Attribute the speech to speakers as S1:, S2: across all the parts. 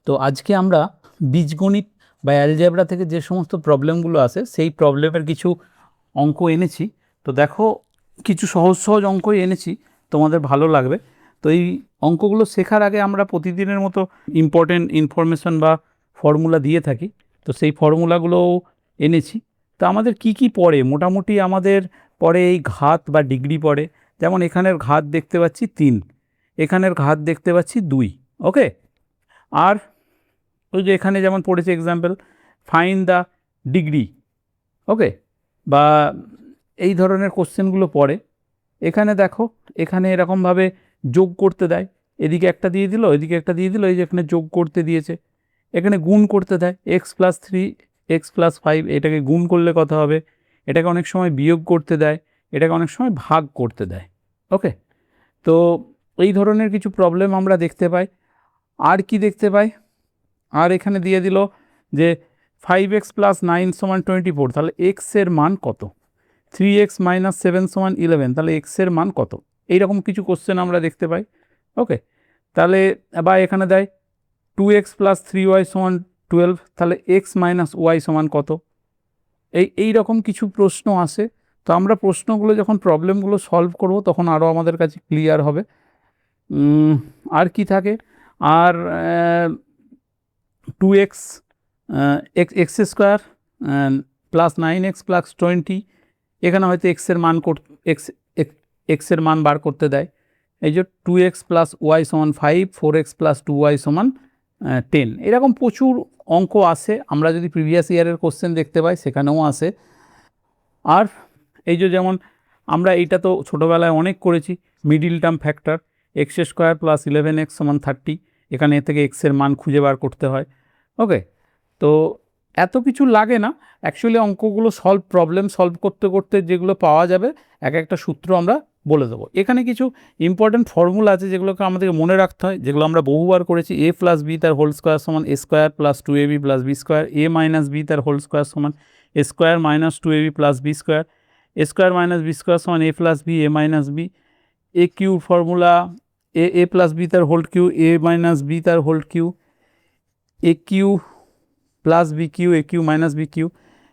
S1: তো আজকে আমরা বীজগণিত বা অ্যালজেব্রা থেকে যে সমস্ত প্রবলেমগুলো আসে সেই প্রবলেমের কিছু অঙ্ক এনেছি। তো দেখো কিছু সহজ সহজ অঙ্কই এনেছি, তোমাদের ভালো লাগবে। তো এই অঙ্কগুলো শেখার আগে আমরা প্রতিদিনের মতো ইম্পর্টেন্ট ইনফরমেশন বা ফর্মুলা দিয়ে থাকি। তো সেই ফর্মুলাগুলোও এনেছি। তো আমাদের কি কি পড়ে, মোটামুটি আমাদের পড়ে এই ঘাত বা ডিগ্রি পড়ে। যেমন এখানের ঘাত দেখতে পাচ্ছি 3, এখানের ঘাত দেখতে পাচ্ছি 2। ওকে, আর ওই যে এখানে যেমন পড়েছে এক্সাম্পল ফাইন্ড দ্য ডিগ্রি, ওকে, বা এই ধরনের কোশ্চেনগুলো পড়ে। এখানে দেখো, এখানে এরকমভাবে যোগ করতে দেয়, এদিকে একটা দিয়ে দিল এদিকে একটা দিয়ে দিল, এই যে এখানে যোগ করতে দিয়েছে। এখানে গুণ করতে দেয় x+3 x+5, এটাকে গুণ করলে কত হবে, এটাকে অনেক সময় বিয়োগ করতে দেয়, এটাকে অনেক সময় ভাগ করতে দেয়। ওকে, তো এই ধরনের কিছু প্রবলেম আমরা দেখতে পাই। আর কি দেখতে পাই, আর এখানে দিয়ে দিল যে 5x + 9 = 24, তাহলে x এর মান কত, 3x - 7 = 11, তাহলে x এর মান কত, এইরকম কিছু কোশ্চেন আমরা দেখতে পাই। ওকে, তাহলে বা এখানে দেয় 2x + 3y = 12, তাহলে x - y সমান কত, এইরকম কিছু প্রশ্ন আসে। তো আমরা প্রশ্নগুলো যখন প্রবলেমগুলো সলভ করব তখন আরও আমাদের কাছে ক্লিয়ার হবে। আর কি থাকে, আর 2x x² + 9x + 20, এখানে হয়তো এক্সের মান এক্সের মান বার করতে দেয়। এই যে 2x + y = 5, 4x + 2y = 10, এরকম প্রচুর অঙ্ক আসে। আমরা যদি প্রিভিয়াস ইয়ারের কোশ্চেন দেখতে পাই সেখানেও আসে। আর এই যে যেমন আমরা এইটা তো ছোটোবেলায় অনেক করেছি, middle term factor, x² + 11x = 30, এখানে এ থেকে এক্সের মান খুঁজে বার করতে হয়। ওকে, তো এত কিছু লাগে না অ্যাকচুয়ালি, অঙ্কগুলো প্রবলেম সলভ করতে করতে যেগুলো পাওয়া যাবে এক একটা সূত্র আমরা বলে দেবো। এখানে কিছু ইম্পর্টেন্ট ফর্মুলা আছে যেগুলোকে আমাদেরকে মনে রাখতে হয়, যেগুলো আমরা বহুবার করেছি। a + b তার হোল স্কোয়ার সমান a² + 2ab + b square, a - b তার হোল স্কোয়ার সমান a² - 2ab + b square, a² - b square সমান a + b a - b, a cube formula, a + b তার হোল কিউ, a - b তার whole cube, a cube + b cube, a cube - b cube,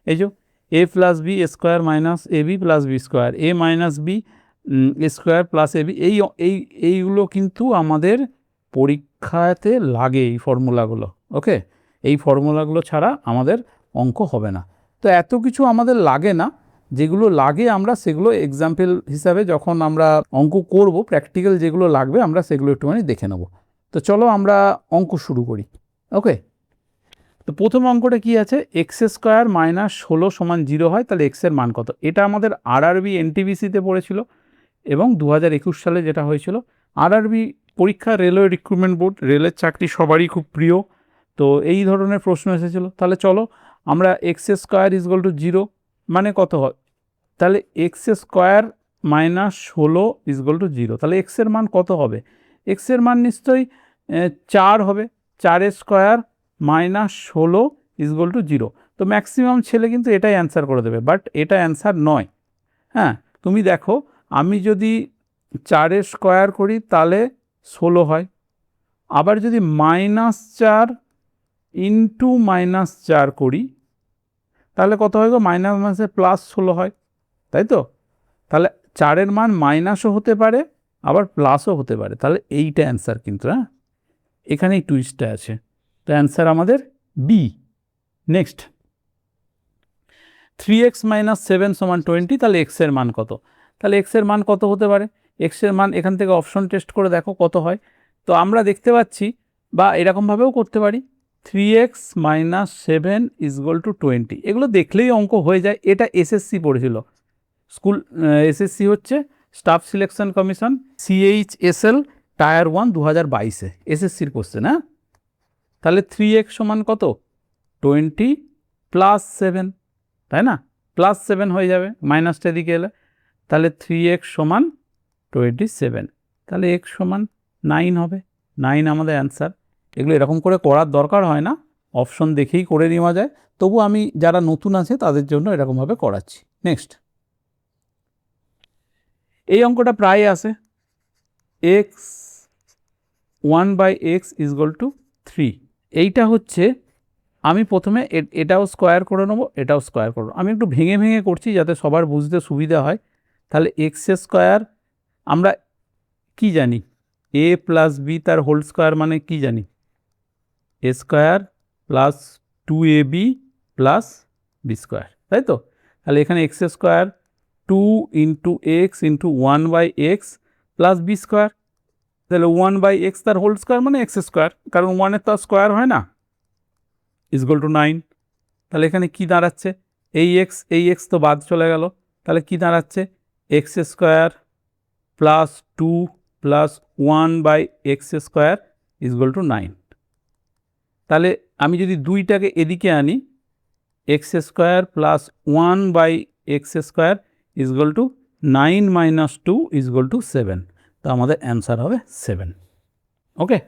S1: এই যে a + b a² - ab + b square, a - b a² + ab, এইগুলো কিন্তু আমাদের পরীক্ষাতে লাগে এই ফর্মুলাগুলো। ওকে, এই ফর্মুলাগুলো ছাড়া আমাদের অঙ্ক হবে না। তো এত কিছু আমাদের লাগে না, যেগুলো লাগে আমরা সেগুলো এক্সাম্পল হিসাবে যখন আমরা অঙ্ক করব, প্র্যাকটিক্যাল যেগুলো লাগবে আমরা সেগুলো একটুখানি দেখে নেব। তো চলো আমরা অঙ্ক শুরু করি। ওকে, তো প্রথম অঙ্কটা কি আছে, x² - 16 = 0 হয়, তাহলে x এর মান কত। এটা আমাদের RRB NTPC-তে পড়েছিল এবং 2021 সালে যেটা হয়েছিল। RRB পরীক্ষা, রেলওয়ে রিক্রুটমেন্ট বোর্ড, রেলের চাকরি সবারই খুব প্রিয়। তো এই ধরনের প্রশ্ন এসেছিলো। তাহলে চলো আমরা x² = 0 মানে কত হয়, তাহলে x² - 16 = 0, তাহলে x এর মান কত হবে, x এর মান নিশ্চয়ই 4 হবে। 4² - 16 = 0। তো ম্যাক্সিমাম ছেলে কিন্তু এটাই অ্যান্সার করে দেবে, বাট এটা অ্যান্সার নয়। হ্যাঁ, তুমি দেখো, আমি যদি 4 স্কোয়ার করি তাহলে 16 হয়, আবার যদি -4 × -4 করি তাহলে কত হয় গো, মাইনাসে +16 হয়, তাই তো। তাহলে 4-এর মান মাইনাসও হতে পারে আবার প্লাসও হতে পারে, তাহলে এইটা অ্যান্সার কিন্তু। হ্যাঁ, এখানেই টুইস্টটা আছে। তো অ্যান্সার আমাদের বি। নেক্সট, 3x - 7 = 20, তাহলে x এর মান কত, তাহলে x এর মান কত হতে পারে, x এর মান এখান থেকে অপশন টেস্ট করে দেখো কত হয়। তো আমরা দেখতে পাচ্ছি, বা এরকমভাবেও করতে পারি, 3x - 7 = 20, এগুলো দেখলেই অঙ্ক হয়ে যায়। এটা এসএসসি পড়েছিল, স্কুল এসএসসি হচ্ছে staff selection commission, CHSL tyre 1 2022-এ এসএসসির কোশ্চেন। হ্যাঁ, তাহলে 3x সমান কত, 20 + 7, তাই না, +7 হয়ে যাবে মাইনাসটা এদিকে এলে, তাহলে 3x = 27, তাহলে x = 9 হবে। 9 আমাদের অ্যান্সার। এগুলো এরকম করে করার দরকার হয় না, অপশন দেখেই করে নেওয়া যায়। তবু আমি যারা নতুন আছে তাদের জন্য এরকমভাবে করাচ্ছি। নেক্সট, এই অঙ্কটা প্রায় আসে, x 1/x = 3, এইটা হচ্ছে আমি প্রথমে এটাও স্কোয়ার করে নেবো, এটাও স্কোয়ার করবো। আমি একটু ভেঙে ভেঙে করছি যাতে সবার বুঝতে সুবিধা হয়। তাহলে এক্স স্কোয়ার আমরা কি জানি, এ প্লাস বি তার হোল স্কোয়ার মানে কি জানি, a square plus 2ab plus b square, তাই তো? তাহলে এখানে x square 2 into x into 1/x plus b square, তাহলে 1/x তার হোল স্কোয়ার মানে এক্স স্কোয়ার, কারণ 1-এর তো স্কোয়ার হয় না, ইজগুয়াল টু 9। তাহলে এখানে কি দাঁড়াচ্ছে, এই এক্স তো বাদ চলে গেল, তাহলে কি দাঁড়াচ্ছে, এক্স স্কোয়ার প্লাস 2 প্লাস 1/x স্কোয়ার ইজগুয়াল টু 9। তাহলে আমি যদি 2টাকে এদিকে আনি, x square plus 1/x square is equal to 9 minus 2 is equal to 7। তো আমাদের অ্যান্সার হবে 7। ওকে,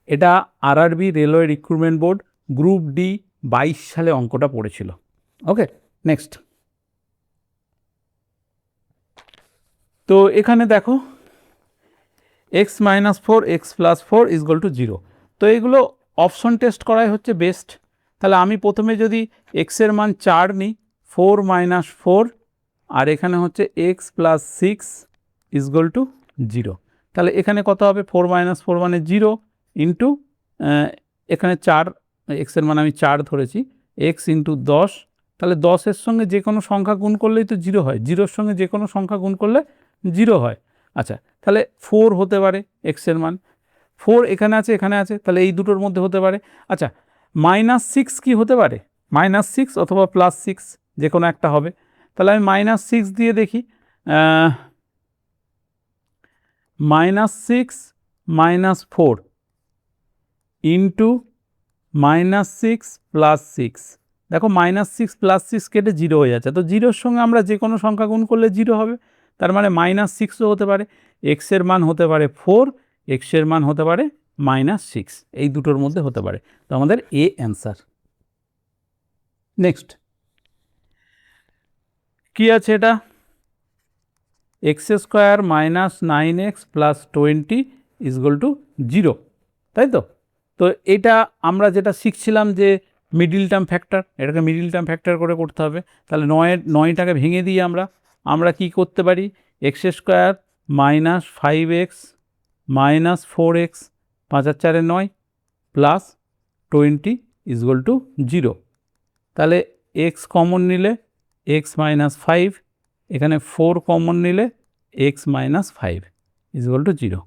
S1: এটা RRB railway recruitment board group D 22 সালে অঙ্কটা পড়েছিল। Okay, next. তো এখানে দেখো x minus 4 x plus 4 is equal to 0। তো এগুলো অপশন টেস্ট করাই হচ্ছে বেস্ট। তাহলে আমি প্রথমে যদি এক্সের মান 4 নিই, 4 মাইনাস 4, আর এখানে হচ্ছে এক্স প্লাস 6 ইজগুয়াল টু 0। তাহলে এখানে কত হবে, 4 মাইনাস 4 মানে 0 ইন্টু এখানে 4, এক্সের মান আমি 4 ধরেছি, এক্স ইন্টু 10। তাহলে 10-এর সঙ্গে যে কোনো সংখ্যা গুণ করলেই তো 0 হয়, 0-র সঙ্গে যে কোনো সংখ্যা গুণ করলে 0 হয়। আচ্ছা, তাহলে 4 হতে পারে এক্সের মান, 4 এখানে আছে এখানে আছে, তাহলে এই দুটোর মধ্যে হতে পারে। আচ্ছা, -6 কি হতে পারে, -6 অথবা +6 যে কোনো একটা হবে। তাহলে আমি -6 দিয়ে দেখি, -6 -4 ইন্টু -6 + 6। দেখো -6 + 6 কেটে 0 হয়ে যাচ্ছে, তো 0-র সঙ্গে আমরা যে কোনো সংখ্যা গুণ করলে 0 হবে। তার মানে -6ও হতে পারে, এক্সের মান হতে পারে 4, এক্সের মান হতে পারে -6, এই দুটোর মধ্যে হতে পারে। তো আমাদের এ অ্যান্সার। নেক্সট কি আছে, এটা x square minus 9x plus 20 is equal to 0, তাই তো? তো এটা আমরা যেটা শিখছিলাম যে মিডিল টার্ম ফ্যাক্টর, এটাকে মিডিল টার্ম ফ্যাক্টর করে করতে হবে। তাহলে 9টাকে ভেঙে দিয়ে আমরা কি করতে পারি, x square minus 5x minus 4x 5 R 4 9 plus 20 is equal to 0। তাহলে এক্স কমন নিলে এক্স মাইনাস 5, এখানে 4 কমন নিলে এক্স মাইনাস 5 ইজগুয়াল টু 0।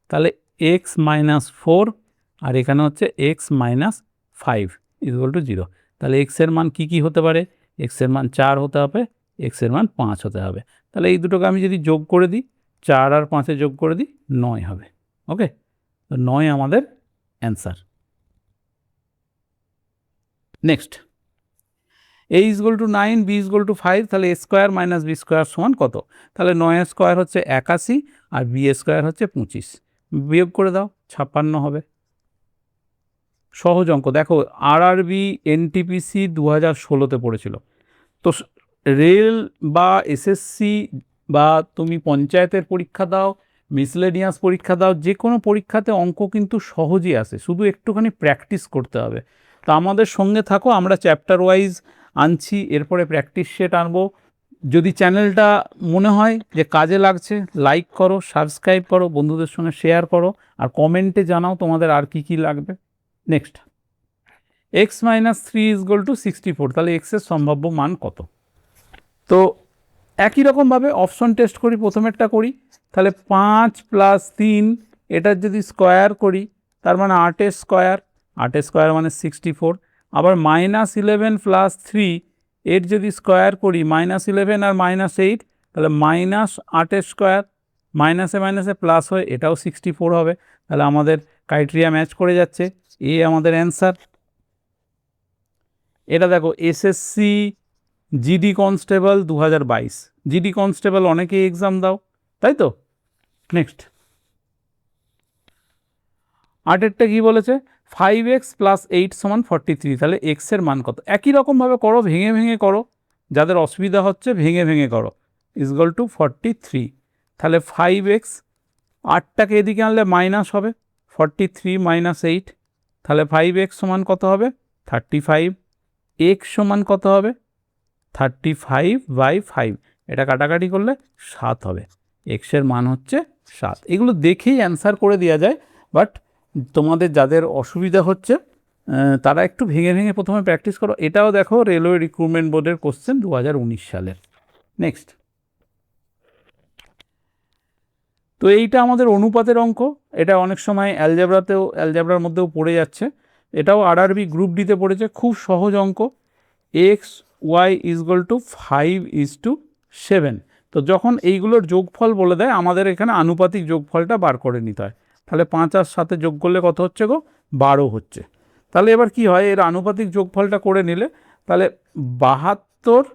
S1: তাহলে এক্স মাইনাস 4 আর এখানে হচ্ছে এক্স মাইনাস 5 ইজগুয়াল টু 0। তাহলে এক্সের মান কি কি হতে পারে, এক্সের মান 4 হতে হবে, এক্সের মান 5 হতে হবে। তাহলে এই দুটোকে আমি যদি যোগ করে দিই, 4 আর 5-এ যোগ করে দিই 9 হবে। ওকে, তো 9 আমাদের answer. Next, a is equal to 9, b is equal to 5, তাহলে a square minus b square সমান কত? তাহলে 9 স্কোয়ার হচ্ছে 81 আর b স্কোয়ার হচ্ছে 25, বিয়োগ করে দাও 56 হবে। সহজ অঙ্ক। দেখো আরআরবি এনটিপিসি 2016-তে পড়েছিল। তো রেল বা এসএসসি বা তুমি পঞ্চায়েতের পরীক্ষা দাও, মিসলেনিয়াস পরীক্ষা দাও, যে কোনো পরীক্ষাতে অঙ্ক কিন্তু সহজই আসে, শুধু একটুখানি প্র্যাকটিস করতে হবে। তো আমাদের সঙ্গে থাকো, আমরা চ্যাপ্টার ওয়াইজ আনছি, এরপরে প্র্যাকটিস সেট আনবো। যদি চ্যানেলটা মনে হয় যে কাজে লাগছে, লাইক করো, সাবস্ক্রাইব করো, বন্ধুদের সঙ্গে শেয়ার করো, আর কমেন্টে জানাও তোমাদের আর কি কি লাগবে। নেক্সট, এক্স মাইনাস 3 ইজগুয়াল টু 64, তাহলে এক্সের সম্ভাব্য মান কত? তো একই রকমভাবে অপশন টেস্ট করি, প্রথমেরটা করি। তাহলে 5 + 3 এটার যদি স্কোয়ার করি, তার মানে 8 স্কোয়ার, 8 স্কোয়ার মানে 64। আবার -11 + 3 এর যদি স্কোয়ার করি, -11 আর -8, তাহলে -8 স্কোয়ার, মাইনাসে মাইনাসে প্লাস হয়ে এটাও 64 হবে। তাহলে আমাদের ক্রাইটেরিয়া ম্যাচ করে যাচ্ছে, এ আমাদের অ্যান্সার। এটা দেখো SSC GD constable 2022, GD constable অনেকেই এক্সাম দাও, তাই তো? নেক্সট, 8-এরটা কী বলেছে, 5x + 8 = 43, তাহলে এক্সের মান কত? একই রকমভাবে করো, ভেঙে ভেঙে করো, যাদের অসুবিধা হচ্ছে ভেঙে ভেঙে করো, ইজগুয়াল টু 43। তাহলে 5x, 8টাকে এদিকে আনলে মাইনাস হবে, 43 - 8, তাহলে 5x সমান কত হবে 35, x সমান কত হবে 35/5, এটা কাটাকাটি করলে 7 হবে, x এর মান হচ্ছে 7। এগুলো দেখেই অ্যান্সার করে দেওয়া যায়, বাট তোমাদের যাদের অসুবিধা হচ্ছে তারা একটু ভেঙে ভেঙে প্রথমে প্র্যাকটিস করো। এটাও দেখো রেলওয়ে রিক্রুটমেন্ট বোর্ডের কোশ্চেন 2019 সালের। নেক্সট, তো এইটা আমাদের অনুপাতের অঙ্ক, এটা অনেক সময় অ্যালজেব্রার মধ্যেও পড়ে যাচ্ছে, এটাও আরআরবি গ্রুপ ডিতে পড়েছে, খুব সহজ অঙ্ক। এক্স ওয়াই ইজগল টু 5:7, তো যখন এইগুলোর যোগফল বলে দেয় আমাদের এখানে আনুপাতিক যোগফলটা বার করে নিতে হয়। তাহলে 5 আর 7 যোগ করলে কত হচ্ছে গো 12 হচ্ছে। তাহলে এবার কি হয়, এর আনুপাতিক যোগফলটা করে নিলে তাহলে 72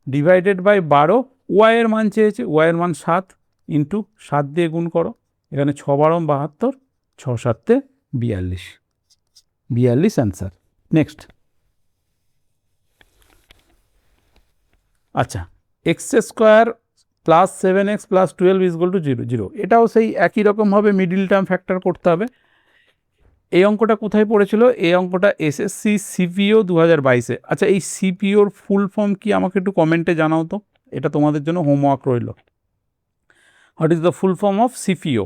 S1: ডিভাইডেড বাই 12, ওয়াইয়ের মান চেয়েছে, ওয়াইয়ের মান 7, ইন্টু 7 দিয়ে গুণ করো, এখানে 6 12 72, 6 7 42, 42 অ্যান্সার। নেক্সট, আচ্ছা, x square plus 7x plus 12 is equal to 0 0, এটাও সেই একই রকমভাবে মিডিল টার্ম ফ্যাক্টর করতে হবে। এই অঙ্কটা কোথায় পড়েছিল, এই অঙ্কটা এসএসসি সিপিও 2022-এ। আচ্ছা, এই সিপিওর ফুল ফর্ম কি আমাকে একটু কমেন্টে জানাও তো, এটা তোমাদের জন্য হোমওয়ার্ক রইল। What is the full form of CPO?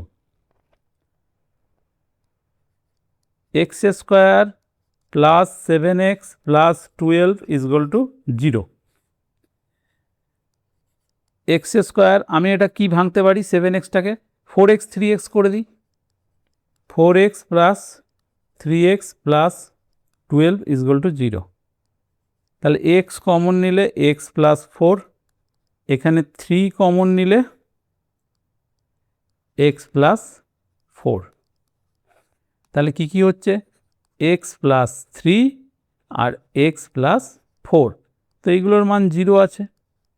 S1: X square plus 7x plus 12 is equal to 0। X square, আমি এটা কি ভাঙতে পারি 7xটাকে, 4x 3x করে দিই, 4x plus 3x plus 12 is equal to 0। তাহলে x কমন নিলে x প্লাস 4, এখানে 3 কমন নিলে x প্লাস 4, তাহলে কি হচ্ছে x প্লাস 3 আর x প্লাস 4, তো এইগুলোর মান 0 আছে,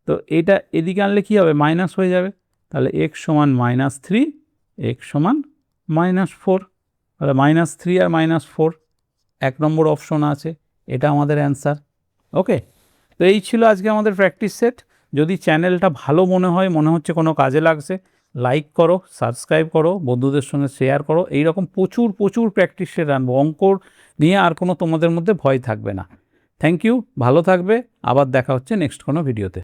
S1: তো এটা এদিকে আনলে কী হবে মাইনাস হয়ে যাবে, তাহলে x সমান -3, x সমান -4, তাহলে -3 আর -4 1 নম্বর অপশন আছে, এটা আমাদের অ্যান্সার। ওকে, তো এই ছিল আজকে আমাদের প্র্যাকটিস সেট। যদি চ্যানেলটা ভালো মনে হচ্ছে কোনো কাজে লাগছে, লাইক করো, সাবস্ক্রাইব করো, বন্ধুদের সঙ্গে শেয়ার করো। এইরকম প্রচুর প্র্যাকটিস সেট আনবো, অঙ্ক নিয়ে আর কোনো তোমাদের মধ্যে ভয় থাকবে না। থ্যাংক ইউ, ভালো থাকবে, আবার দেখা হচ্ছে নেক্সট কোনো ভিডিওতে।